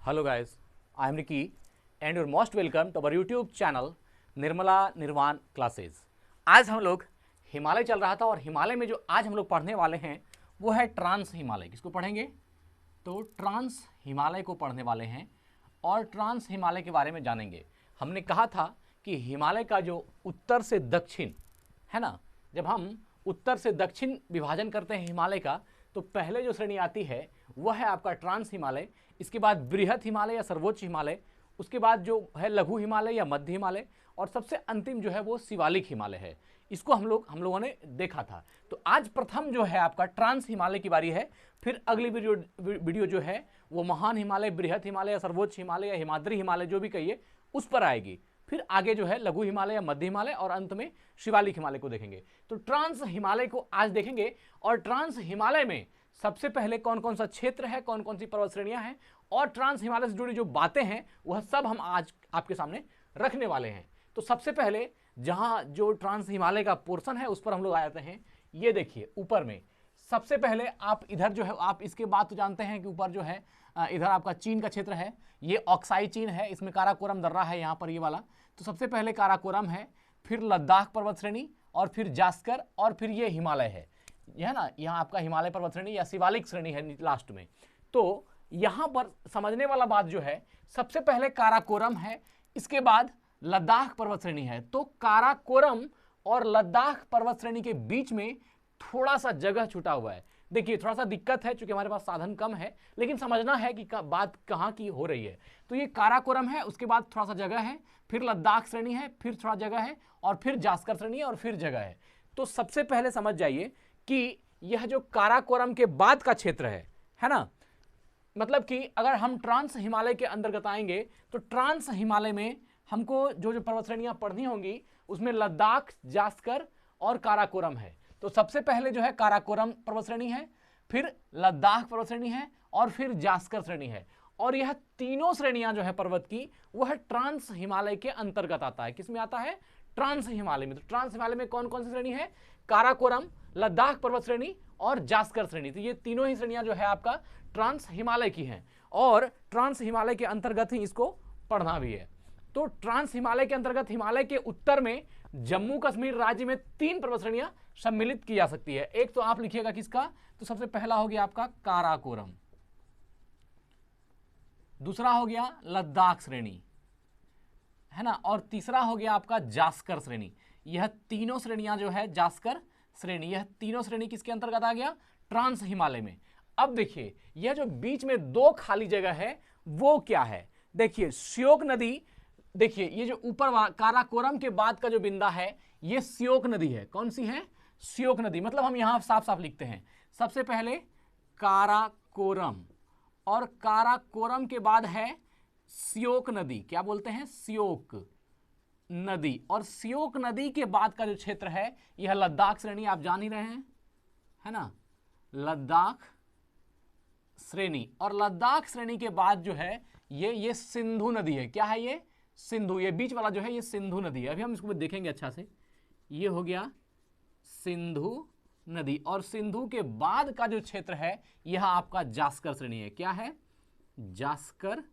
Hello guys, I am Ricky and you're most welcome to our YouTube channel Nirmala निर्वाण classes. आज हम लोग हिमालय चल रहा था और हिमालय में जो आज हम लोग पढ़ने वाले हैं वो है ट्रांस हिमालय। किसको पढ़ेंगे? तो ट्रांस हिमालय को पढ़ने वाले हैं और ट्रांस हिमालय के बारे में जानेंगे। हमने कहा था कि हिमालय का जो उत्तर से दक्षिण है ना, जब हम उत्तर से दक्षिण विभाजन करते हैं हिमालय का तो पहले जो श्रेणी आती है वह है आपका ट्रांस हिमालय, इसके बाद बृहत हिमालय या सर्वोच्च हिमालय, उसके बाद जो है लघु हिमालय या मध्य हिमालय और सबसे अंतिम जो है वो शिवालिक हिमालय है। इसको हम लोगों ने देखा था। तो आज प्रथम जो है आपका ट्रांस हिमालय की बारी है। फिर अगली वीडियो जो है वो महान हिमालय, बृहत हिमालय या सर्वोच्च हिमालय या हिमाद्री हिमालय जो भी कहिए उस पर आएगी। फिर आगे जो है लघु हिमालय या मध्य हिमालय और अंत में शिवालिक हिमालय को देखेंगे। तो ट्रांस हिमालय को आज देखेंगे और ट्रांस हिमालय में सबसे पहले कौन कौन सा क्षेत्र है, कौन कौन सी पर्वत श्रेणियां हैं और ट्रांस हिमालय से जुड़ी जो बातें हैं वह सब हम आज आपके सामने रखने वाले हैं। तो सबसे पहले जहां जो ट्रांस हिमालय का पोर्शन है उस पर हम लोग आ जाते हैं। ये देखिए ऊपर में सबसे पहले आप इधर जो है, आप इसके बाद तो जानते हैं कि ऊपर जो है इधर आपका चीन का क्षेत्र है, ये ऑक्साई चीन है, इसमें काराकोरम दर्रा है यहाँ पर ये वाला। तो सबसे पहले काराकोरम है, फिर लद्दाख पर्वत श्रेणी और फिर जास्कर और फिर ये हिमालय है, यह ना यहाँ आपका हिमालय पर्वत श्रेणी या शिवालिक श्रेणी है लास्ट में। तो यहाँ पर समझने वाला बात जो है सबसे पहले काराकोरम है, इसके बाद लद्दाख पर्वत श्रेणी है। तो काराकोरम और लद्दाख पर्वत श्रेणी के बीच में थोड़ा सा जगह छूटा हुआ है। देखिए थोड़ा सा दिक्कत है क्योंकि हमारे पास साधन कम है, लेकिन समझना है कि बात कहाँ की हो रही है। तो ये काराकोरम है, उसके बाद थोड़ा सा जगह है, फिर लद्दाख श्रेणी है, फिर थोड़ा जगह है और फिर जास्कर श्रेणी है और फिर जगह है। तो सबसे पहले समझ जाइए कि यह जो काराकोरम के बाद का क्षेत्र है ना, मतलब कि अगर हम ट्रांस हिमालय के अंतर्गत आएंगे तो ट्रांस हिमालय में हमको जो पर्वत श्रेणियां पढ़नी होंगी उसमें लद्दाख, जास्कर और काराकोरम है। तो सबसे पहले जो है काराकोरम पर्वत श्रेणी है, फिर लद्दाख पर्वत श्रेणी है और फिर जास्कर श्रेणी है। और यह तीनों श्रेणियां जो है पर्वत की वह ट्रांस हिमालय के अंतर्गत आता है। किसमें आता है? ट्रांस हिमालय में। तो ट्रांस हिमालय में कौन कौन सी श्रेणी है? काराकोरम, लद्दाख पर्वत श्रेणी और जास्कर श्रेणी। तो ये तीनों ही श्रेणियां जो है आपका ट्रांस हिमालय की हैं और ट्रांस हिमालय के अंतर्गत ही इसको पढ़ना भी है। तो ट्रांस हिमालय के अंतर्गत हिमालय के उत्तर में जम्मू कश्मीर राज्य में 3 पर्वत श्रेणियां सम्मिलित की जा सकती है। एक तो आप लिखिएगा किसका, तो सबसे पहला हो गया आपका काराकोरम, दूसरा हो गया लद्दाख श्रेणी है ना, और तीसरा हो गया आपका जास्कर श्रेणी। यह तीनों श्रेणियां जो है जास्कर श्रेणी, यह तीनों श्रेणी किसके अंतर्गत आ गया? ट्रांस हिमालय में। अब देखिए यह जो बीच में 2 खाली जगह है वो क्या है? देखिए श्योक नदी, देखिए ये जो ऊपर काराकोरम के बाद का जो बिंदा है ये श्योक नदी है। कौन सी है? श्योक नदी। मतलब हम यहां साफ साफ लिखते हैं सबसे पहले काराकोरम और काराकोरम के बाद है श्योक नदी। क्या बोलते हैं? श्योक नदी। और श्योक नदी के बाद का जो क्षेत्र है यह लद्दाख श्रेणी, आप जान ही रहे हैं है ना, लद्दाख श्रेणी। और लद्दाख श्रेणी के बाद जो है ये सिंधु नदी है। क्या है ये? सिंधु। ये बीच वाला जो है ये सिंधु नदी है। अभी हम इसको देखेंगे अच्छा से। ये हो गया सिंधु नदी और सिंधु के बाद का जो क्षेत्र है यह आपका जास्कर श्रेणी है। क्या है? जास्कर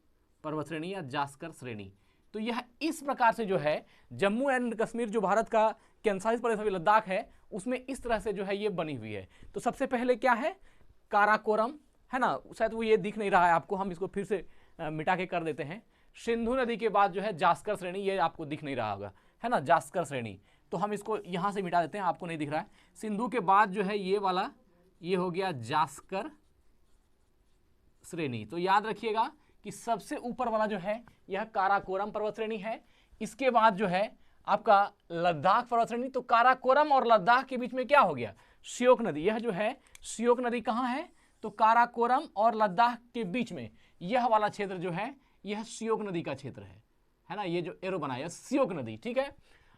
पर्वत श्रेणी या जास्कर श्रेणी। तो यह इस प्रकार से जो है जम्मू एंड कश्मीर जो भारत का केंद्रशासित प्रदेश अभी लद्दाख है उसमें इस तरह से जो है ये बनी हुई है। तो सबसे पहले क्या है? काराकोरम है ना, शायद वो ये दिख नहीं रहा है आपको, हम इसको फिर से मिटा के कर देते हैं। सिंधु नदी के बाद जो है जास्कर श्रेणी, ये आपको दिख नहीं रहा होगा है ना, जास्कर श्रेणी। तो हम इसको यहां से मिटा देते हैं, आपको नहीं दिख रहा है। सिंधु के बाद जो है ये वाला, ये हो गया जास्कर श्रेणी। तो याद रखिएगा कि सबसे ऊपर वाला जो है यह काराकोरम पर्वत श्रेणी है, इसके बाद जो है आपका लद्दाख पर्वत श्रेणी। तो काराकोरम और लद्दाख के बीच में क्या हो गया? श्योक नदी। यह जो है श्योक नदी कहाँ है? तो काराकोरम और लद्दाख के बीच में यह वाला क्षेत्र जो है यह श्योक नदी का क्षेत्र है ना, ये जो एरो बनाया श्योक नदी। ठीक है,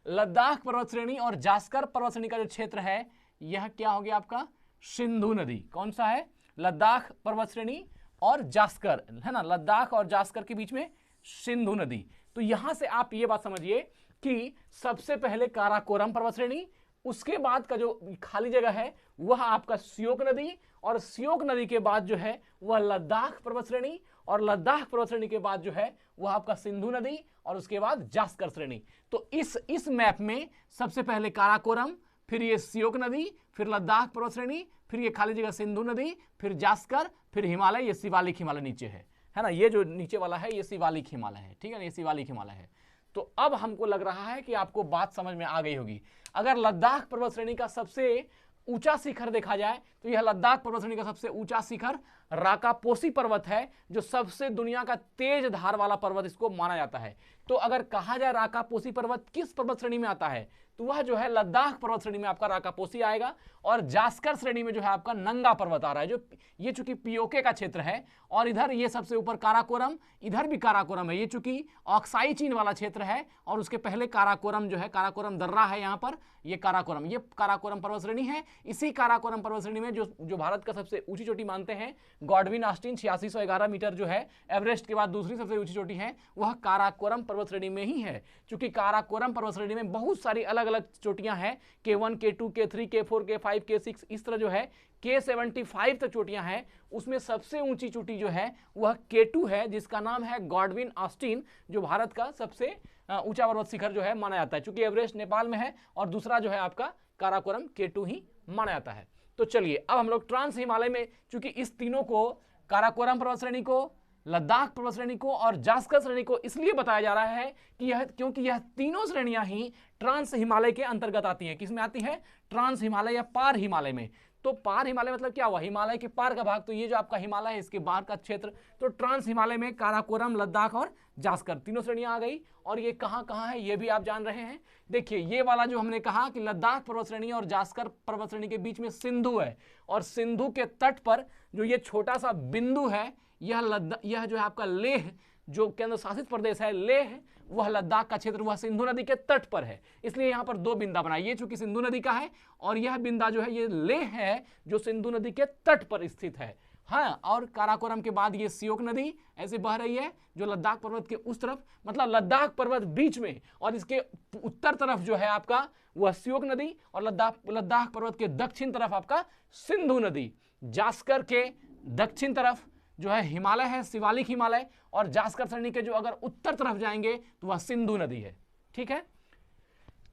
लद्दाख पर्वत श्रेणी और जास्कर पर्वत श्रेणी का जो क्षेत्र है यह क्या हो गया आपका? सिंधु नदी। कौन सा है? लद्दाख पर्वत श्रेणी और जास्कर है ना, लद्दाख और जास्कर के बीच में सिंधु नदी। तो यहां से आप ये बात समझिए कि सबसे पहले काराकोरम पर्वत श्रेणी, उसके बाद का जो खाली जगह है वह आपका श्योक नदी और श्योक नदी के बाद जो है वह लद्दाख पर्वत श्रेणी और लद्दाख पर्वत श्रेणी के बाद जो है वह आपका सिंधु नदी और उसके बाद जास्कर श्रेणी। तो इस मैप में सबसे पहले काराकोरम, फिर ये सियोक नदी, फिर लद्दाख पर्वत श्रेणी, फिर ये खाली जगह सिंधु नदी, फिर जास्कर, फिर हिमालय, ये शिवालिक हिमालय नीचे है ना, ये जो नीचे वाला है ये शिवालिक हिमालय है, ठीक है ना, ये शिवालिक हिमालय है। तो अब हमको लग रहा है कि आपको बात समझ में आ गई होगी। अगर लद्दाख पर्वत श्रेणी का सबसे ऊंचा शिखर देखा जाए तो यह लद्दाख पर्वत श्रेणी का सबसे ऊंचा शिखर राकापोसी पर्वत है, जो सबसे दुनिया का तेज धार वाला पर्वत इसको माना जाता है। तो अगर कहा जाए राकापोसी पर्वत किस पर्वत श्रेणी में आता है, तो वह जो है लद्दाख पर्वत श्रेणी में आपका राकापोसी आएगा, और जास्कर श्रेणी में जो है आपका नंगा पर्वत आ रहा है, जो ये चूंकि पीओके का क्षेत्र है, और इधर ये सबसे ऊपर काराकोरम, इधर भी काराकोरम है, ये चूंकि ऑक्साई चीन वाला क्षेत्र है, और उसके पहले काराकोरम जो है, काराकोरम दर्रा है यहाँ पर, ये काराकोरम पर्वत श्रेणी है। इसी काराकोरम पर्वत श्रेणी में जो भारत का सबसे ऊंची चोटी मानते हैं गॉडविन ऑस्टिन 8611 मीटर जो है, एवरेस्ट के बाद दूसरी सबसे ऊंची चोटी है, वह काराकोरम पर्वत श्रेणी में ही है। चूंकि काराकोरम पर्वत श्रेणी में बहुत सारी अलग अलग चोटियां हैं, K1, K2, K3, K4, K5, K6, इस तरह जो है K75 तक चोटियां हैं। उसमें सबसे ऊंची चोटी जो है वह K2 है, जिसका नाम है गॉडविन ऑस्टिन, जो भारत का सबसे ऊंचा पर्वत शिखर जो है माना जाता है। चूंकि एवरेस्ट नेपाल में है और दूसरा जो है आपका काराकोरम K2 ही माना जाता है। तो चलिए अब हम लोग ट्रांस हिमालय में, चूंकि इस तीनों को, काराकोरम पर्वत श्रेणी को, लद्दाख पर्वत श्रेणी को और जास्कर श्रेणी को इसलिए बताया जा रहा है कि क्योंकि यह तीनों श्रेणियां ही ट्रांस हिमालय के अंतर्गत आती हैं। किसमें आती है? ट्रांस हिमालय या पार हिमालय में। तो पार हिमालय मतलब क्या हुआ? हिमालय के पार का भाग, तो ये जो आपका हिमालय है इसके बाहर का क्षेत्र। तो ट्रांस हिमालय में काराकोरम, लद्दाख और जास्कर तीनों श्रेणियां आ गई। और ये कहाँ है ये भी आप जान रहे हैं। देखिए ये वाला जो हमने कहा कि लद्दाख पर्वत श्रेणी और जास्कर पर्वत श्रेणी के बीच में सिंधु है, और सिंधु के तट पर जो ये छोटा सा बिंदु है, यह जो है आपका लेह, जो केंद्र शासित प्रदेश है लेह, वह लद्दाख का क्षेत्र, वह सिंधु नदी के तट पर है। इसलिए यहां पर दो बिंदा बनाए, ये चूंकि सिंधु नदी का है, और यह बिंदा जो है ये लेह है, जो सिंधु नदी के तट पर स्थित है। हाँ, और काराकोरम के बाद ये सियोक नदी ऐसे बह रही है, जो लद्दाख पर्वत के उस तरफ, मतलब लद्दाख पर्वत बीच में, और इसके उत्तर तरफ जो है आपका वह सियोक नदी, और लद्दाख पर्वत के दक्षिण तरफ आपका सिंधु नदी। जास्कर के दक्षिण तरफ जो है हिमालय है, शिवालिक हिमालय, और जास्कर श्रेणी के जो अगर उत्तर तरफ जाएंगे तो वह सिंधु नदी है। ठीक है,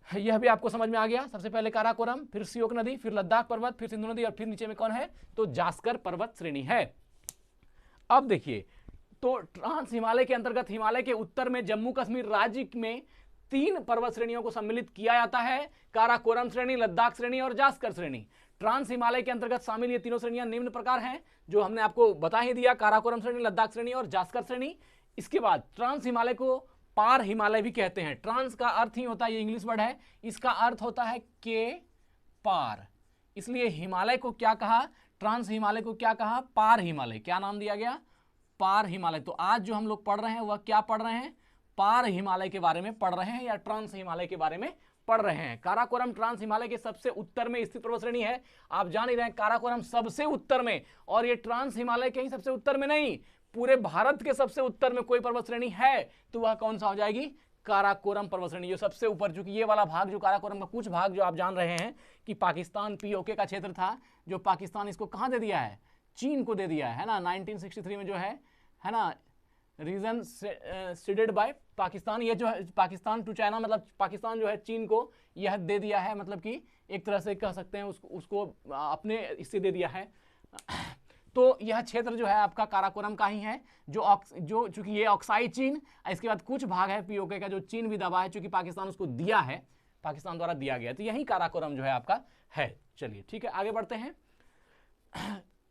यह भी आपको समझ में आ गया। सबसे पहले काराकोरम, फिर सियोक नदी, फिर लद्दाख पर्वत, फिर सिंधु नदी, और फिर नीचे में कौन है? तो जास्कर पर्वत श्रेणी है। अब देखिए, तो ट्रांस हिमालय के अंतर्गत हिमालय के उत्तर में जम्मू कश्मीर राज्य में 3 पर्वत श्रेणियों को सम्मिलित किया जाता है, काराकोरम श्रेणी, लद्दाख श्रेणी और जास्कर श्रेणी। ट्रांस हिमालय के अंतर्गत शामिल ये तीनों श्रेणियां निम्न प्रकार हैं, जो हमने आपको बता ही दिया, काराकोरम श्रेणी, लद्दाख श्रेणी और जास्कर श्रेणी। इसके बाद ट्रांस हिमालय को पार हिमालय भी कहते हैं। ट्रांस का अर्थ ही होता है, ये इंग्लिश वर्ड है, इसका अर्थ होता है के पार, इसलिए हिमालय को क्या कहा? ट्रांस हिमालय को क्या कहा? पार हिमालय। क्या नाम दिया गया? पार हिमालय। तो आज जो हम लोग पढ़ रहे हैं वह क्या पढ़ रहे हैं? पार हिमालय के बारे में पढ़ रहे हैं, या ट्रांस हिमालय के बारे में पढ़ रहे हैं। काराकोरम ट्रांस हिमालय के सबसे उत्तर में स्थित पर्वत श्रेणी है। आप जान ही रहे हैं, काराकोरम सबसे उत्तर में, और ये ट्रांस हिमालय के ही सबसे उत्तर में नहीं, पूरे भारत के सबसे उत्तर में कोई पर्वत श्रेणी है तो वह कौन सा हो जाएगी? काराकोरम पर्वत श्रेणी, जो सबसे ऊपर। चूंकि ये वाला भाग जो काराकोरम का कुछ भाग जो आप जान रहे हैं कि पाकिस्तान पीओके का क्षेत्र था, जो पाकिस्तान इसको कहाँ दे दिया है? चीन को दे दिया है ना, 1963 में जो है ना, रीजन सीडेड बाय पाकिस्तान। ये जो है पाकिस्तान टू चाइना, मतलब पाकिस्तान जो है चीन को यह दे दिया है, मतलब कि एक तरह से कह सकते हैं उसको अपने इससे दे दिया है। तो यह क्षेत्र जो है आपका काराकोरम का ही है, जो चूंकि ये ऑक्साई चीन, इसके बाद कुछ भाग है पीओके का जो चीन भी दबा है, चूंकि पाकिस्तान उसको दिया है, पाकिस्तान द्वारा दिया गया, तो यही काराकोरम जो है आपका है। चलिए ठीक है, आगे बढ़ते हैं।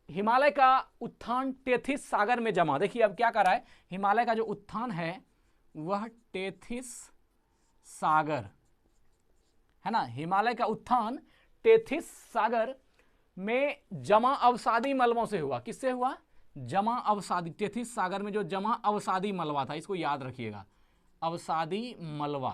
हिमालय का उत्थान टेथिस सागर में जमा। देखिए अब क्या कर रहा है, हिमालय का जो उत्थान है वह टेथिस सागर है ना, हिमालय का उत्थान टेथिस सागर में जमा अवसादी मलबों से हुआ। किससे हुआ? जमा अवसादी। टेथिस सागर में जो जमा अवसादी मलबा था, इसको याद रखिएगा, अवसादी मलबा।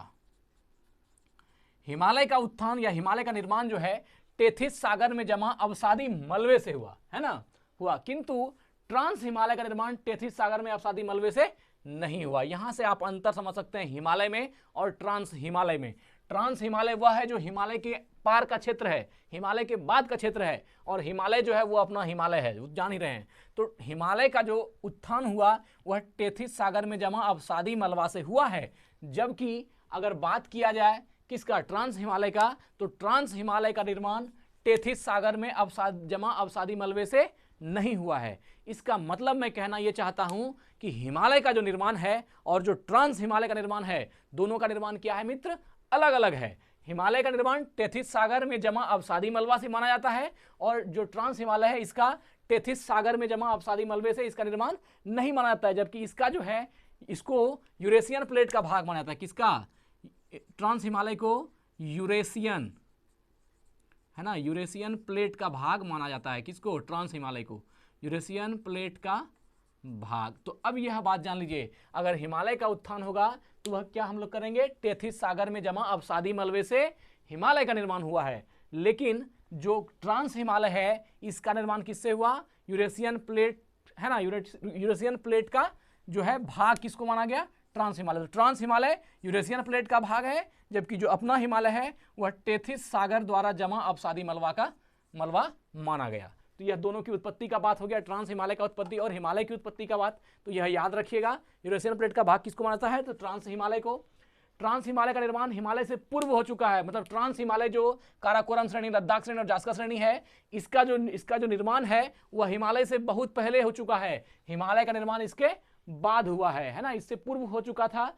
हिमालय का उत्थान या हिमालय का निर्माण जो है टेथिस सागर में जमा अवसादी मलबे से हुआ, है ना, किंतु ट्रांस हिमालय का निर्माण टेथिस सागर में अवसादी मलबे से नहीं हुआ। यहां से आप अंतर समझ सकते हैं हिमालय में और ट्रांस हिमालय में। ट्रांस हिमालय वह है जो हिमालय के पार का क्षेत्र है, हिमालय के बाद का क्षेत्र है, और हिमालय जो है वो अपना हिमालय है, वो जान ही रहे हैं। तो हिमालय का जो उत्थान हुआ वह टेथिस सागर में जमा अवसादी मलबा से हुआ है। जबकि अगर बात किया जाए किसका, ट्रांस हिमालय का, तो ट्रांस हिमालय का निर्माण टेथिस सागर में जमा अवसादी मलबे से नहीं हुआ है। इसका मतलब मैं कहना यह चाहता हूं कि हिमालय का जो निर्माण है और जो ट्रांस हिमालय का निर्माण है, दोनों का निर्माण क्या है मित्र, अलग अलग है। हिमालय का निर्माण टेथिस सागर में जमा अवसादी मलबा से माना जाता है, और जो ट्रांस हिमालय है इसका टेथिस सागर में जमा अवसादी मलबे से इसका निर्माण नहीं माना जाता है। जबकि इसका जो है, इसको यूरेशियन प्लेट का भाग माना जाता है। किसका, ट्रांस हिमालय को यूरेशियन, है ना, यूरेशियन प्लेट का भाग माना जाता है। किसको, ट्रांस हिमालय को यूरेशियन प्लेट का भाग। तो अब यह बात जान लीजिए, अगर हिमालय का उत्थान होगा तो वह क्या हम लोग करेंगे, टेथिस सागर में जमा अवसादी मलबे से हिमालय का निर्माण हुआ है। लेकिन जो ट्रांस हिमालय है इसका निर्माण किससे हुआ, यूरेशियन प्लेट, है ना, यूरेशियन प्लेट का जो है भाग किसको माना गया, ट्रांस हिमालय। तो ट्रांस हिमालय यूरेशियन प्लेट का भाग है, जबकि जो अपना हिमालय है वह टेथिस सागर द्वारा जमा अवसादी मलबा माना गया। तो यह दोनों की उत्पत्ति का बात हो गया, ट्रांस हिमालय का उत्पत्ति और हिमालय की उत्पत्ति का बात। तो यह याद रखिएगा, यूरेशियन प्लेट का भाग किसको मानता है, तो ट्रांस हिमालय को। ट्रांस हिमालय का निर्माण हिमालय से पूर्व हो चुका है, मतलब ट्रांस हिमालय जो काराकोरम श्रेणी, लद्दाख श्रेणी और जास्का श्रेणी है, इसका जो निर्माण है वह हिमालय से बहुत पहले हो चुका है। हिमालय का निर्माण इसके बाद हुआ है ना, इससे पूर्व हो चुका था।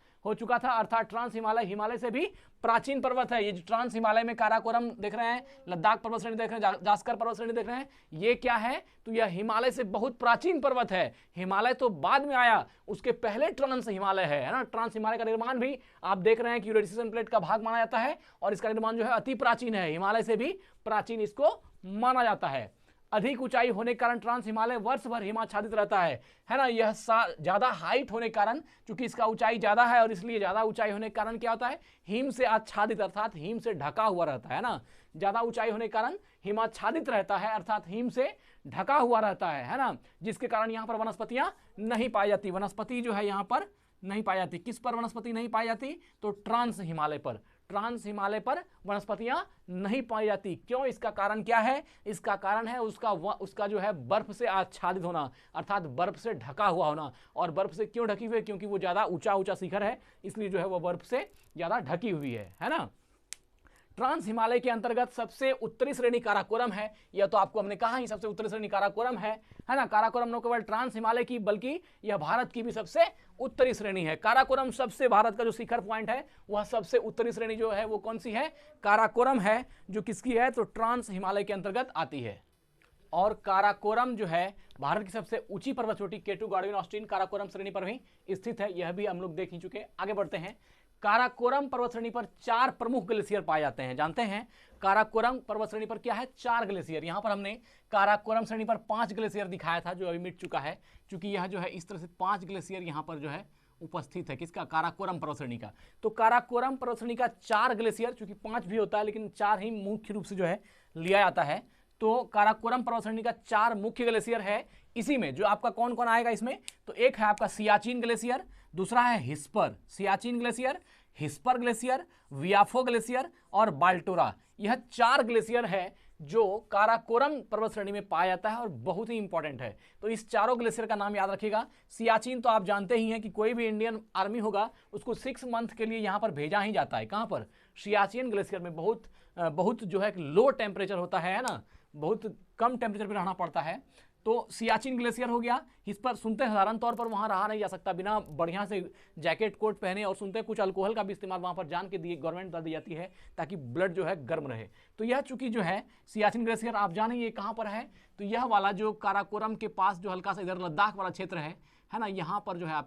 अर्थात ट्रांस हिमालय हिमालय से भी प्राचीन पर्वत है। ये जो ट्रांस हिमालय में काराकोरम देख रहे हैं, लद्दाख पर्वत श्रेणी देख रहे हैं, जास्कर पर्वत श्रेणी देख रहे हैं, ये क्या है, तो यह हिमालय से बहुत प्राचीन पर्वत है। हिमालय तो बाद में आया, उसके पहले ट्रांस हिमालय है ना। ट्रांस हिमालय का निर्माण भी आप देख रहे हैं कि यूरेशियन प्लेट का भाग माना जाता है, और इसका निर्माण जो है अति प्राचीन है, हिमालय से भी प्राचीन इसको माना जाता है। अधिक ऊंचाई होने के कारण ट्रांस हिमालय वर्ष भर हिमाच्छादित रहता है ना। यह ज्यादा हाइट होने के कारण, चूंकि इसका ऊंचाई ज्यादा है और इसलिए ज्यादा ऊंचाई होने के कारण क्या होता है, हिम से आच्छादित अर्थात हिम से ढका हुआ रहता है ना। ज्यादा ऊंचाई होने के कारण हिमाच्छादित रहता है अर्थात हिम से ढका हुआ रहता है ना, जिसके कारण यहाँ पर वनस्पतियां नहीं पाई जाती। वनस्पति जो है यहाँ पर नहीं पाई जाती। किस पर वनस्पति नहीं पाई जाती, तो ट्रांस हिमालय पर। ट्रांस हिमालय पर वनस्पतियां नहीं पाई जाती। क्यों, इसका कारण क्या है, इसका कारण है उसका जो है बर्फ से आच्छादित होना, अर्थात बर्फ से ढका हुआ होना। और बर्फ से क्यों ढकी हुई है, क्योंकि वो ज्यादा ऊंचा शिखर है, इसलिए जो है वो बर्फ से ज्यादा ढकी हुई है ना। ट्रांस हिमालय के अंतर्गत सबसे उत्तरी श्रेणी काराकोरम है। यह तो आपको हमने कहा ही, सबसे उत्तरी श्रेणी काराकोरम है ना। काराकोरम न केवल ट्रांस हिमालय की बल्कि यह भारत की भी सबसे उत्तरी श्रेणी है। काराकोरम सबसे, भारत का जो शिखर पॉइंट है वह सबसे उत्तरी श्रेणी जो है वो कौन सी है, काराकोरम है, जो किसकी है, तो ट्रांस हिमालय के अंतर्गत आती है। और काराकोरम जो है भारत की सबसे ऊंची पर्वत चोटी केटू गार्डविन ऑस्टिन काराकोरम श्रेणी पर भी स्थित है। यह भी हम लोग देख ही चुके। आगे बढ़ते हैं। काराकोरम पर्वत श्रेणी पर 4 प्रमुख ग्लेशियर पाए जाते हैं। जानते हैं काराकोरम पर्वत श्रेणी पर क्या है, 4 ग्लेशियर। यहां पर हमने काराकोरम श्रेणी पर 5 ग्लेशियर दिखाया था जो अभी मिट चुका है, क्योंकि यह जो है इस तरह से 5 ग्लेशियर यहां पर जो है उपस्थित है। किसका, काराकोरम पर्वत श्रेणी का। तो काराकोरम पर्वत श्रेणी का 4 ग्लेशियर, चूंकि 5 भी होता है लेकिन 4 ही मुख्य रूप से जो है लिया जाता है। तो काराकोरम पर्वत श्रेणी का 4 मुख्य ग्लेशियर है। इसी में जो आपका कौन कौन आएगा इसमें, तो एक है आपका सियाचिन ग्लेशियर, दूसरा है Hispar, Siachen glacier, Hispar glacier, Biafo glacier और बाल्टोरा। यह 4 ग्लेशियर है जो काराकोरम पर्वत श्रेणी में पाया जाता है और बहुत ही इंपॉर्टेंट है। तो इस चारों ग्लेशियर का नाम याद रखिएगा। सियाचिन तो आप जानते ही हैं कि कोई भी इंडियन आर्मी होगा उसको 6 मंथ के लिए यहाँ पर भेजा ही जाता है। कहाँ पर, सियाचिन ग्लेशियर में। बहुत जो है लो टेम्परेचर होता है ना, बहुत कम टेम्परेचर पर रहना पड़ता है। तो सियाचिन ग्लेशियर हो गया। इस पर सुनते हैं साधारण तौर पर वहाँ रहा नहीं जा सकता बिना बढ़िया से जैकेट कोट पहने, और सुनते हैं कुछ अल्कोहल का भी इस्तेमाल वहाँ पर जान के दिए गवर्नमेंट द्वारा दी जाती है ताकि ब्लड जो है गर्म रहे। तो यह चूंकि जो है सियाचिन ग्लेशियर आप जाने ये कहाँ पर है, तो यह वाला जो काराकोरम के पास जो हल्का सा इधर लद्दाख वाला क्षेत्र है ना, यहाँ पर जो है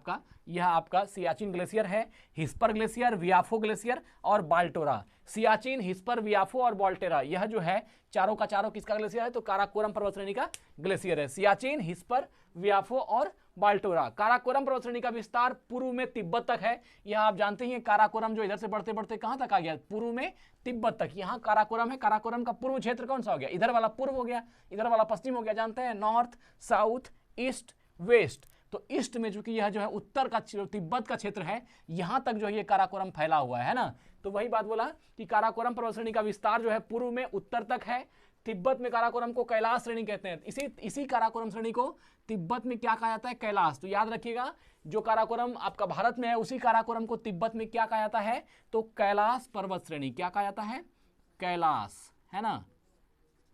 यह आपका सियाचिन ग्लेशियर है। हिस्पर ग्लेशियर, वियाफो ग्लेशियर और बाल्टोरा। सियाचिन, हिस्पर, वियाफो और बाल्टेरा, यह जो है चारों का चारों किसका ग्लेशियर है, तो काराकोरम पर्वत श्रेणी का ग्लेशियर है। सियाचिन, हिस्पर, वियाफो और बाल्टोरा। काराकोरम पर्वत श्रेणी का विस्तार पूर्व में तिब्बत तक है। यह आप जानते ही काराकोरम जो इधर से बढ़ते बढ़ते कहां तक आ गया, पूर्व में तिब्बत तक। यहाँ काराकोरम है। काराकोरम का पूर्व क्षेत्र कौन सा हो गया, इधर वाला पूर्व हो गया, इधर वाला पश्चिम हो गया। जानते हैं नॉर्थ, साउथ, ईस्ट, वेस्ट। तो ईस्ट में चूंकि यह जो है उत्तर का तिब्बत का क्षेत्र है, यहां तक जो है ये काराकोरम फैला हुआ है ना। तो वही बात बोला कि काराकोरम पर्वत श्रेणी का विस्तार जो है पूर्व में उत्तर तक है। तिब्बत में काराकोरम को कैलाश श्रेणी कहते हैं। इसी काराकोरम श्रेणी को तिब्बत में क्या कहा जाता है? कैलाश। तो याद रखिएगा, जो काराकोरम आपका भारत में है उसी काराकोरम को तिब्बत में क्या कहा जाता है? तो कैलाश पर्वत श्रेणी। क्या कहा जाता है? कैलाश, है ना,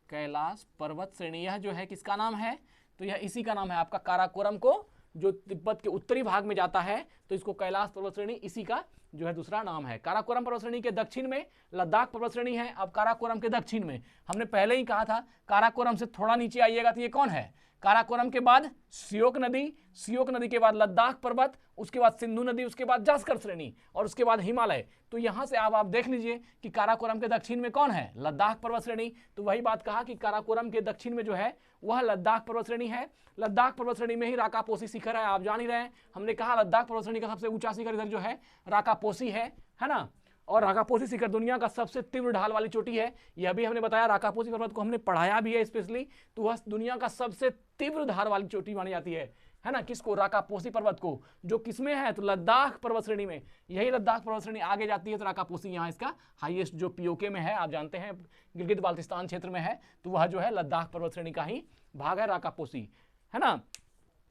कैलाश पर्वत श्रेणी। यह जो है किसका नाम है? तो यह इसी का नाम है आपका काराकोरम को, जो तिब्बत के उत्तरी भाग में जाता है, तो इसको कैलाश पर्वत श्रेणी, इसी का जो है दूसरा नाम है। काराकोरम पर्वत श्रेणी के दक्षिण में लद्दाख पर्वत श्रेणी है। अब काराकोरम के दक्षिण में हमने पहले ही कहा था, काराकोरम से थोड़ा नीचे आइएगा तो ये कौन है? काराकोरम के बाद श्योक नदी, श्योक नदी के बाद लद्दाख पर्वत, उसके बाद सिंधु नदी, उसके बाद जास्कर श्रेणी और उसके बाद हिमालय। तो यहां से आप देख लीजिए कि काराकोरम के दक्षिण में कौन है? लद्दाख पर्वत श्रेणी। तो वही बात कहा कि काराकोरम के दक्षिण में जो है वह लद्दाख पर्वत श्रेणी है। लद्दाख पर्वत श्रेणी में ही राकापोसी शिखर है, आप जान ही रहे हैं। हमने कहा लद्दाख पर्वत श्रेणी का सबसे ऊंचा शिखर इधर जो है राकापोसी है ना। और राकापोसी शिखर दुनिया का सबसे तीव्र ढाल वाली चोटी है, यह भी हमने बताया। राकापोसी पर्वत को हमने पढ़ाया भी है स्पेशली। तो वह दुनिया का सबसे तीव्र ढाल वाली चोटी मानी जाती है ना। किसको? राकापोसी पर्वत को, जो किसमें है? तो लद्दाख पर्वत श्रेणी में। यही लद्दाख पर्वत श्रेणी आगे जाती है तो राकापोसी यहाँ इसका हाईएस्ट जो पीओके में है, आप जानते हैं गिलगित बाल्टिस्तान क्षेत्र में है, तो वह जो है लद्दाख पर्वत श्रेणी का ही भाग है राकापोसी, है ना।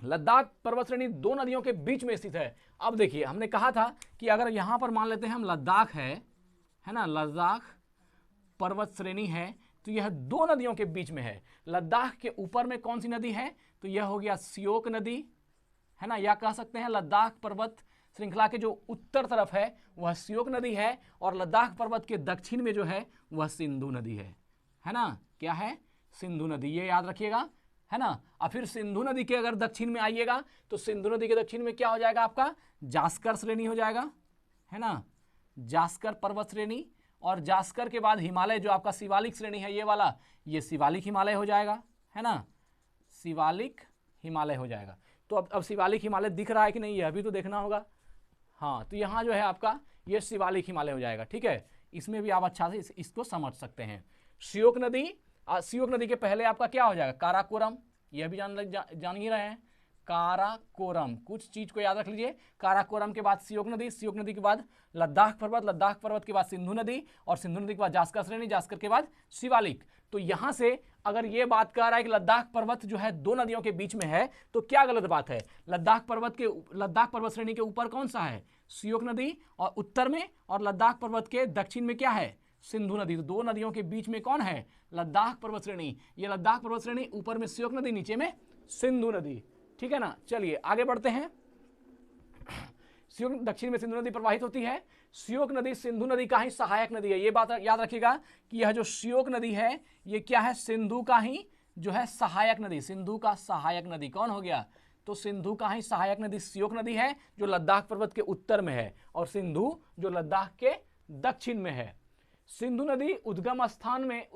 लद्दाख पर्वत श्रेणी दो नदियों के बीच में स्थित है। अब देखिए, हमने कहा था कि अगर यहां पर मान लेते हैं हम लद्दाख है ना, लद्दाख पर्वत श्रेणी है, तो यह दो नदियों के बीच में है। लद्दाख के ऊपर में कौन सी नदी है? तो यह हो गया श्योक नदी, है ना, या कह सकते हैं लद्दाख पर्वत श्रृंखला के जो उत्तर तरफ है वह श्योक नदी है, और लद्दाख पर्वत के दक्षिण में जो है वह सिंधु नदी है ना। क्या है? सिंधु नदी, ये याद रखिएगा, है ना। और फिर सिंधु नदी के अगर दक्षिण में आइएगा तो सिंधु नदी के दक्षिण में क्या हो जाएगा आपका? जास्कर श्रेणी हो जाएगा, है ना, जास्कर पर्वत श्रेणी। और जास्कर के बाद हिमालय जो आपका शिवालिक श्रेणी है, ये वाला, ये शिवालिक हिमालय हो जाएगा, है ना, शिवालिक हिमालय हो जाएगा। तो अब शिवालिक हिमालय दिख रहा है कि नहीं, यह भी तो देखना होगा। हाँ, तो यहाँ जो है आपका ये शिवालिक हिमालय हो जाएगा, ठीक है। इसमें भी आप अच्छा से इसको समझ सकते हैं। श्योक नदी, श्योक नदी के पहले आपका क्या हो जाएगा? काराकोरम, यह भी जान ही रहे हैं, काराकोरम। कुछ चीज को याद रख लीजिए, काराकोरम के बाद श्योक नदी, श्योक नदी के बाद लद्दाख पर्वत, लद्दाख पर्वत के बाद सिंधु नदी, और सिंधु नदी के बाद जास्कर श्रेणी, जास्कर के बाद शिवालिक। तो यहां से अगर ये बात कह रहा है कि लद्दाख पर्वत जो है दो नदियों के बीच में है, तो क्या गलत बात है? लद्दाख पर्वत श्रेणी के ऊपर कौन सा है? श्योक नदी, और उत्तर में, और लद्दाख पर्वत के दक्षिण में क्या है? सिंधु नदी। तो दो नदियों के बीच में कौन है? लद्दाख पर्वत श्रेणी। ये लद्दाख पर्वत श्रेणी, ऊपर में श्योक नदी, नीचे में सिंधु नदी, ठीक है ना। चलिए आगे बढ़ते हैं। श्योक दक्षिण में सिंधु नदी प्रवाहित होती है। श्योक नदी सिंधु नदी का ही सहायक नदी है। ये बात याद रखिएगा कि यह जो श्योक नदी है ये क्या है? सिंधु का ही जो है सहायक नदी। सिंधु का सहायक नदी कौन हो गया? तो सिंधु का ही सहायक नदी श्योक नदी है, जो लद्दाख पर्वत के उत्तर में है, और सिंधु जो लद्दाख के दक्षिण में है। सिंधु नदी उद्गम स्थान में,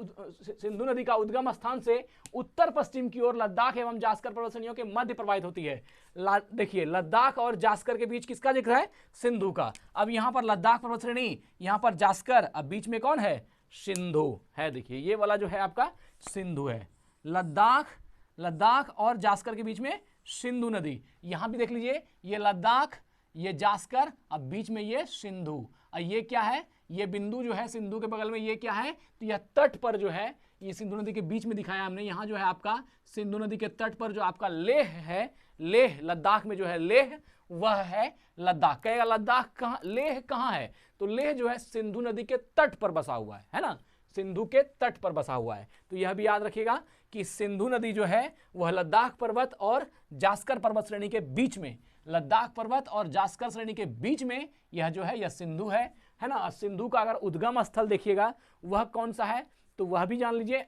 सिंधु नदी का उद्गम स्थान से उत्तर पश्चिम की ओर लद्दाख एवं जास्कर पर्वत श्रेणियों के मध्य प्रवाहित होती है। देखिए, लद्दाख और जास्कर के बीच किसका जिक्र है? सिंधु का। अब यहां पर लद्दाख पर्वत श्रेणी, यहां पर जास्कर, अब बीच में कौन है? सिंधु है। देखिए, ये वाला जो है आपका सिंधु है। लद्दाख और जास्कर के बीच में सिंधु नदी। यहां भी देख लीजिए, ये लद्दाख, ये जास्कर, अब बीच में ये सिंधु। और ये क्या है? ये बिंदु जो है सिंधु के बगल में, ये क्या है? तो यह तट पर जो है, ये सिंधु नदी के बीच में दिखाया हमने। यहाँ जो है आपका सिंधु नदी के तट पर जो आपका लेह है, लेह लद्दाख में जो है लेह, वह है लद्दाख। कहेगा लद्दाख कहाँ, लेह कहाँ है? तो लेह जो है सिंधु नदी के तट पर बसा हुआ है ना, सिंधु के तट पर बसा हुआ है। तो यह भी याद रखिएगा कि सिंधु नदी जो है वह लद्दाख पर्वत और जास्कर पर्वत श्रेणी के बीच में, लद्दाख पर्वत और जास्कर श्रेणी के बीच में यह जो है यह सिंधु है ना। सिंधु का अगर उद्गम स्थल देखिएगा वह कौन सा है, तो वह भी जान लीजिए।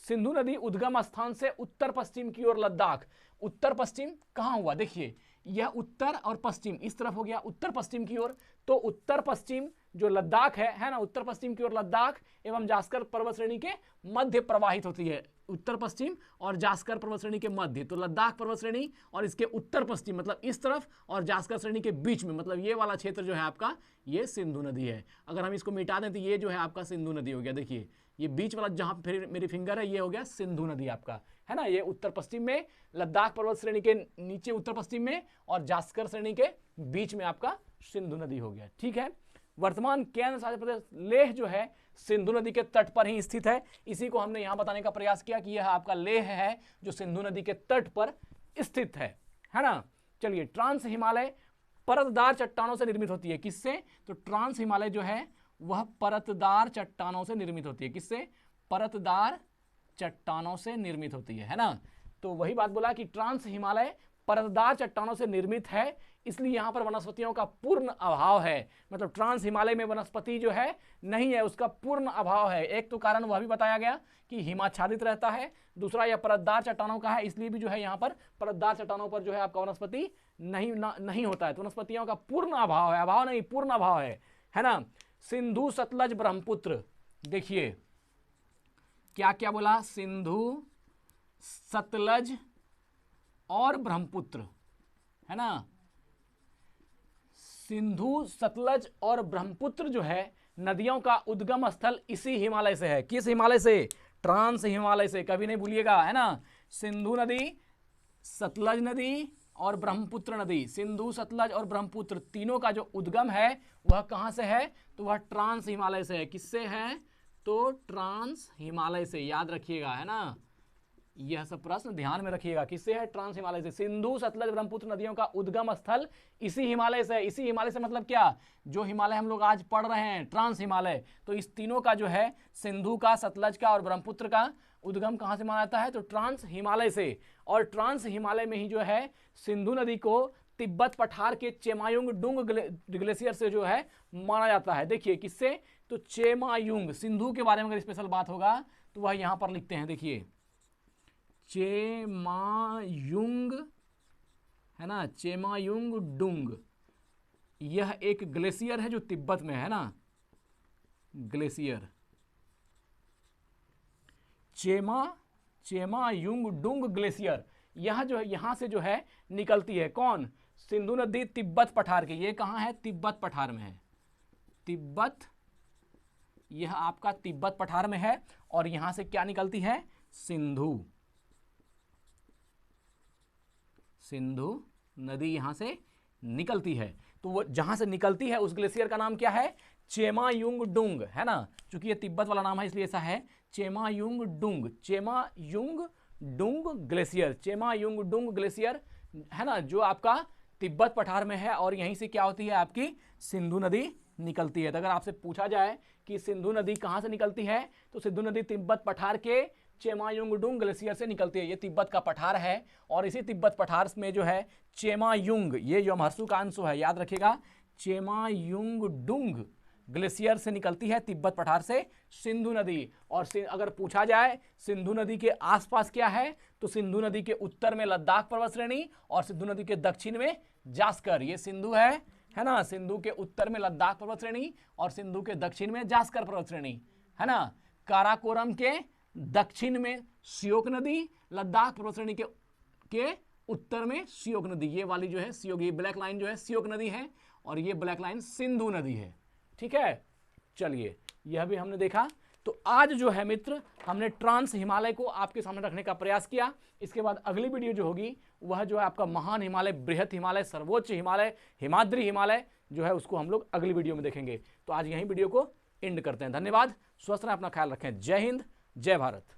सिंधु नदी उद्गम स्थान से उत्तर पश्चिम की ओर लद्दाख, उत्तर पश्चिम कहाँ हुआ? देखिए, यह उत्तर और पश्चिम इस तरफ हो गया, उत्तर पश्चिम की ओर। तो उत्तर पश्चिम जो लद्दाख है ना, उत्तर पश्चिम की ओर लद्दाख एवं जास्कर पर्वत श्रेणी के मध्य प्रवाहित होती है। उत्तर पश्चिम और जास्कर पर्वत श्रेणी के मध्य, तो लद्दाख पर्वत श्रेणी और इसके उत्तर पश्चिम मतलब इस तरफ और जास्कर श्रेणी के बीच में, मतलब ये वाला क्षेत्र जो है आपका ये सिंधु नदी है। अगर हम इसको मिटा दें तो ये जो है आपका सिंधु नदी हो गया। देखिए ये बीच वाला जहां फिर मेरी फिंगर है ये हो गया सिंधु नदी आपका, है ना। ये उत्तर पश्चिम में, लद्दाख पर्वत श्रेणी के नीचे उत्तर पश्चिम में और जास्कर श्रेणी के बीच में आपका सिंधु नदी हो गया। ठीक है, वर्तमान केंद्र शासित प्रदेश लेह जो है सिंधु नदी के तट पर ही स्थित है। इसी को हमने यहां बताने का प्रयास किया कि यह आपका लेह है जो सिंधु नदी के तट पर स्थित है ना। चलिए, ट्रांस हिमालय परतदार चट्टानों से निर्मित होती है। किससे? तो ट्रांस हिमालय जो है वह परतदार चट्टानों से निर्मित होती है। किससे? परतदार चट्टानों से निर्मित होती है ना। तो वही बात बोला कि ट्रांस हिमालय परतदार चट्टानों से निर्मित है, इसलिए यहां पर वनस्पतियों का पूर्ण अभाव है। मतलब ट्रांस हिमालय में वनस्पति जो है नहीं है, उसका पूर्ण अभाव है। एक तो कारण वह भी बताया गया कि हिमाच्छादित रहता है, दूसरा यह परतदार चट्टानों का है, इसलिए भी जो है यहाँ पर परतदार चट्टानों पर जो है आपका वनस्पति नहीं होता है। तो वनस्पतियों का पूर्ण अभाव है, अभाव नहीं पूर्ण अभाव है ना। सिंधु सतलज ब्रह्मपुत्र, देखिए क्या क्या बोला, सिंधु सतलज और ब्रह्मपुत्र, है ना। सिंधु सतलज और ब्रह्मपुत्र जो है नदियों का उद्गम स्थल इसी हिमालय से है। किस हिमालय से? ट्रांस हिमालय से, कभी नहीं भूलिएगा, है ना। सिंधु नदी, सतलज नदी और ब्रह्मपुत्र नदी, सिंधु सतलज और ब्रह्मपुत्र तीनों का जो उद्गम है वह कहां से है? तो वह ट्रांस हिमालय से है। किससे है? तो ट्रांस हिमालय से, याद रखिएगा, है ना। यह सब प्रश्न ध्यान में रखिएगा। किससे है? ट्रांस हिमालय से। सिंधु सतलज ब्रह्मपुत्र नदियों का उद्गम स्थल इसी हिमालय से है। इसी हिमालय से मतलब क्या? जो हिमालय हम लोग आज पढ़ रहे हैं ट्रांस हिमालय, तो इस तीनों का जो है सिंधु का, सतलज का और ब्रह्मपुत्र का उद्गम कहां से माना जाता है? तो ट्रांस हिमालय से। और ट्रांस हिमालय में ही जो है सिंधु नदी को तिब्बत पठार के चेमायुंग डुंग ग्लेशियर से जो है माना जाता है। देखिए किससे? तो चेमायुंग, सिंधु के बारे में अगर स्पेशल बात होगा तो वह यहां पर लिखते हैं, देखिए चेमायुंग, है ना, चेमायुंग डुंग, यह एक ग्लेशियर है जो तिब्बत में है ना, ग्लेशियर। चेमायुंग डुंग ग्लेशियर, यह जो है यहां से जो है निकलती है। कौन? सिंधु नदी तिब्बत पठार की। ये कहां है? तिब्बत पठार में है। तिब्बत, यह आपका तिब्बत पठार में है और यहां से क्या निकलती है? सिंधु नदी यहां से निकलती है। तो वो जहां से निकलती है उस ग्लेशियर का नाम क्या है? चेमायुंग डुंग, है ना। चूंकि ये तिब्बत वाला नाम है इसलिए ऐसा है, चेमायुंग डुंग, चेमायुंग डुंग ग्लेशियर, चेमायुंग डुंग ग्लेशियर, है ना, जो आपका तिब्बत पठार में है और यहीं से क्या होती है? आपकी सिंधु नदी निकलती है। तो अगर आपसे पूछा जाए कि सिंधु नदी कहां से निकलती है, तो सिंधु नदी तिब्बत पठार के चेमायुंगडुंग ग्लेशियर से निकलती है। ये तिब्बत का पठार है और इसी तिब्बत पठार में जो है चेमायुंग, ये जो महर्षु का अंश है, याद रखिएगा, चेमायुंगडुंग ग्लेशियर से निकलती है तिब्बत पठार से सिंधु नदी। और अगर पूछा जाए सिंधु नदी के आसपास क्या है, तो सिंधु नदी के उत्तर में लद्दाख पर्वत श्रेणी और सिंधु नदी के दक्षिण में जास्कर। ये सिंधु है ना, सिंधु के उत्तर में लद्दाख पर्वत श्रेणी और सिंधु के दक्षिण में जास्कर पर्वत श्रेणी, है ना। काराकोरम के दक्षिण में श्योक नदी, लद्दाख पर्वत श्रेणी के उत्तर में श्योक नदी। ये वाली जो है श्योक, ये ब्लैक लाइन जो है श्योक नदी है और ये ब्लैक लाइन सिंधु नदी है। ठीक है, चलिए यह भी हमने देखा। तो आज जो है मित्र हमने ट्रांस हिमालय को आपके सामने रखने का प्रयास किया। इसके बाद अगली वीडियो जो होगी वह जो है आपका महान हिमालय, बृहत हिमालय, सर्वोच्च हिमालय, हिमाद्री हिमालय जो है उसको हम लोग अगली वीडियो में देखेंगे। तो आज यहीं वीडियो को एंड करते हैं। धन्यवाद, स्वस्थ रहें, अपना ख्याल रखें। जय हिंद, जय भारत।